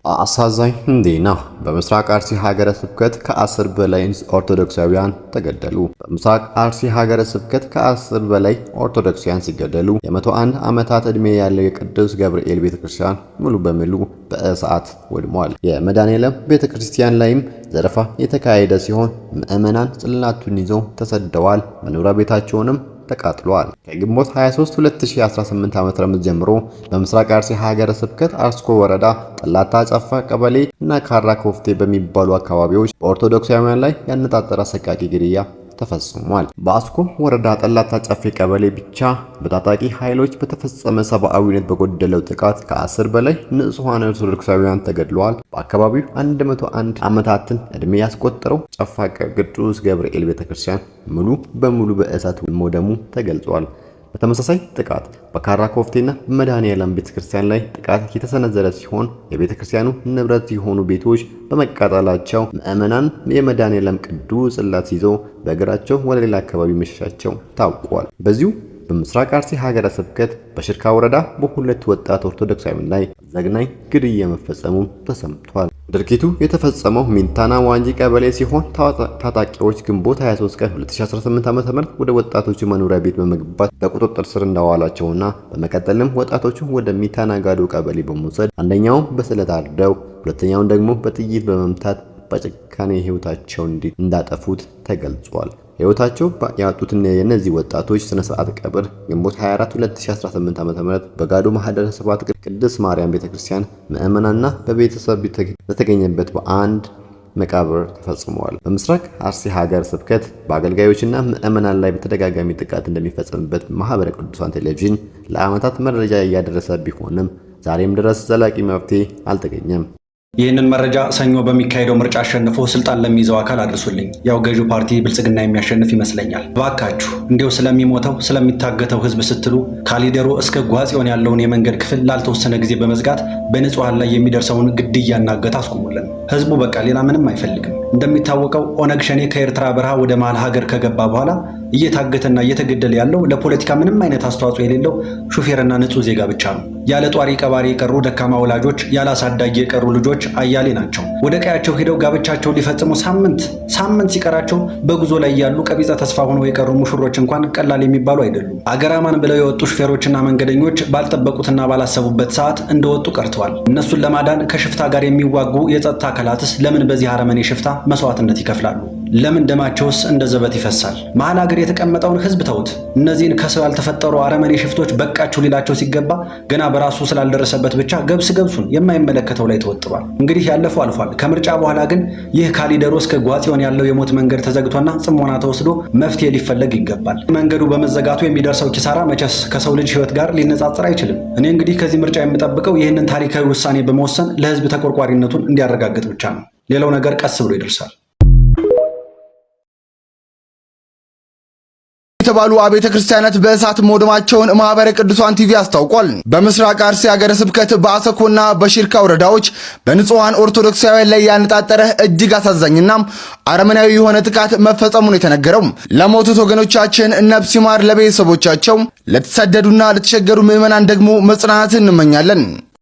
አሳዛኝ ዜና በምስራቅ አርሲ ሀገረ ስብከት ከ10 በላይ ኦርቶዶክሳውያን ተገደሉ። በምስራቅ አርሲ ሀገረ ስብከት ከ10 በላይ ኦርቶዶክሳውያን ሲገደሉ የ101 ዓመታት ዕድሜ ያለው የቅዱስ ገብርኤል ቤተክርስቲያን ሙሉ በሙሉ በእሳት ወድሟል። የመድኃኔዓለም ቤተክርስቲያን ላይም ዘረፋ የተካሄደ ሲሆን ምዕመናን ጽላቱን ይዘው ተሰደዋል። መኖሪያ ቤታቸውንም ተቃጥሏል። ከግንቦት 23 2018 ዓ.ም ጀምሮ በምስራቅ አርሲ ሀገረ ስብከት አስኮ ወረዳ ጠላታ ጨፋ ቀበሌ እና ካራ ኮፍቴ በሚባሉ አካባቢዎች በኦርቶዶክሳውያን ላይ ያነጣጠረ አሰቃቂ ግድያ ተፈጽሟል። በአስኮ ወረዳ ጠላታ ጨፌ ቀበሌ ብቻ በታጣቂ ኃይሎች በተፈጸመ ሰብአዊነት በጎደለው ጥቃት ከ10 በላይ ንጹሃን ኦርቶዶክሳውያን ተገድለዋል። በአካባቢው 101 ዓመታትን ዕድሜ ያስቆጠረው ጨፋ ቅዱስ ገብርኤል ቤተክርስቲያን ሙሉ በሙሉ በእሳት መውደሙ ተገልጿል። በተመሳሳይ ጥቃት በካራ ኮፍቴና በመድኃኔዓለም ቤተክርስቲያን ላይ ጥቃት የተሰነዘረ ሲሆን የቤተክርስቲያኑ ንብረት የሆኑ ቤቶች በመቃጠላቸው ምዕመናን የመድኃኔዓለም ቅዱስ ጽላት ይዘው በእግራቸው ወደ ሌላ አካባቢ መሸሻቸው ታውቋል። በዚሁ በምስራቅ አርሲ ሀገረ ስብከት በሽርካ ወረዳ በሁለት ወጣት ኦርቶዶክሳውያን ላይ ዘግናኝ ግድያ መፈጸሙ ተሰምቷል። ድርጊቱ የተፈጸመው ሚንታና ዋንጂ ቀበሌ ሲሆን ታጣቂዎች ግንቦት 23 ቀን 2018 ዓ.ም ወደ ወጣቶቹ መኖሪያ ቤት በመግባት በቁጥጥር ስር እንዳዋላቸውና በመቀጠልም ወጣቶቹ ወደ ሚንታና ጋዶ ቀበሌ በመውሰድ አንደኛውን በስለት አርደው ሁለተኛውን ደግሞ በጥይት በመምታት በጭካኔ ሕይወታቸውን እንዳጠፉት ተገልጿል። ሕይወታቸው ያጡት የእነዚህ ወጣቶች ስነ ስርዓት ቀብር ግንቦት 24 2018 ዓ.ም በጋዶ ማህደረ ስብሐት ቅድስት ማርያም ቤተክርስቲያን ምዕመናንና በቤተሰብ በተገኘበት በአንድ መቃብር ተፈጽሟል። በምስራቅ አርሲ ሀገረ ስብከት በአገልጋዮችና ምዕመናን ላይ በተደጋጋሚ ጥቃት እንደሚፈጸምበት ማህበረ ቅዱሳን ቴሌቪዥን ለዓመታት መረጃ እያደረሰ ቢሆንም ዛሬም ድረስ ዘላቂ መፍትሄ አልተገኘም። ይህንን መረጃ ሰኞ በሚካሄደው ምርጫ አሸንፎ ስልጣን ለሚይዘው አካል አድርሱልኝ። ያው ገዢው ፓርቲ ብልጽግና የሚያሸንፍ ይመስለኛል። ባካችሁ እንዲው ስለሚሞተው ስለሚታገተው ህዝብ ስትሉ ካሊደሮ እስከ ጓጽዮን ያለውን የመንገድ ክፍል ላልተወሰነ ጊዜ በመዝጋት በንጹሃን ላይ የሚደርሰውን ግድያና እገታ አስቁሙልን። ህዝቡ በቃ ሌላ ምንም አይፈልግም። እንደሚታወቀው ኦነግ ሸኔ ከኤርትራ በረሃ ወደ መሃል ሀገር ከገባ በኋላ እየታገተና እየተገደለ ያለው ለፖለቲካ ምንም አይነት አስተዋጽኦ የሌለው ሹፌርና ንጹህ ዜጋ ብቻ ነው። ያለ ጧሪ ቀባሪ የቀሩ ደካማ ወላጆች፣ ያለ አሳዳጊ የቀሩ ልጆች አያሌ ናቸው። ወደ ቀያቸው ሄደው ጋብቻቸው ሊፈጽሙ ሳምንት ሲቀራቸው በጉዞ ላይ ያሉ ቀቢጸ ተስፋ ሆነው የቀሩ ሙሽሮች እንኳን ቀላል የሚባሉ አይደሉም። አገራማን ብለው የወጡ ሹፌሮችና መንገደኞች ባልጠበቁትና ባላሰቡበት ሰዓት እንደወጡ ቀርተዋል። እነሱን ለማዳን ከሽፍታ ጋር የሚዋጉ የጸጥታ አካላትስ ለምን በዚህ አረመኔ ሽፍታ መስዋዕትነት ይከፍላሉ? ለምን ደማቸውስ እንደ ዘበት ይፈሳል? መሀል ሀገር የተቀመጠውን ህዝብ ተውት። እነዚህን ከሰው ያልተፈጠሩ አረመኔ ሽፍቶች በቃችሁ ሊላቸው ሲገባ ገና በራሱ ስላልደረሰበት ብቻ ገብሱን የማይመለከተው ላይ ተወጥሯል። እንግዲህ ያለፈው አልፏል። ከምርጫ በኋላ ግን ይህ ካሊደሮ እስከ ጓጽዮን ያለው የሞት መንገድ ተዘግቶና ጽሞና ተወስዶ መፍትሄ ሊፈለግ ይገባል። መንገዱ በመዘጋቱ የሚደርሰው ኪሳራ መቼስ ከሰው ልጅ ህይወት ጋር ሊነጻጸር አይችልም። እኔ እንግዲህ ከዚህ ምርጫ የምጠብቀው ይህንን ታሪካዊ ውሳኔ በመወሰን ለህዝብ ተቆርቋሪነቱን እንዲያረጋግጥ ብቻ ነው። ሌላው ነገር ቀስ ብሎ ይደርሳል። የተባሉ አብያተ ክርስቲያናት በእሳት መውደማቸውን ማህበረ ቅዱሳን ቲቪ አስታውቋል። በምስራቅ አርሲ ሀገረ ስብከት በአሰኮና በሽርካ ወረዳዎች በንጹሃን ኦርቶዶክሳውያን ላይ ያነጣጠረ እጅግ አሳዛኝና አረመናዊ የሆነ ጥቃት መፈጸሙን የተነገረው ለሞቱት ወገኖቻችን ነፍስ ይማር፣ ለቤተሰቦቻቸው ለተሰደዱና ለተቸገሩ ምዕመናን ደግሞ መጽናናትን እንመኛለን።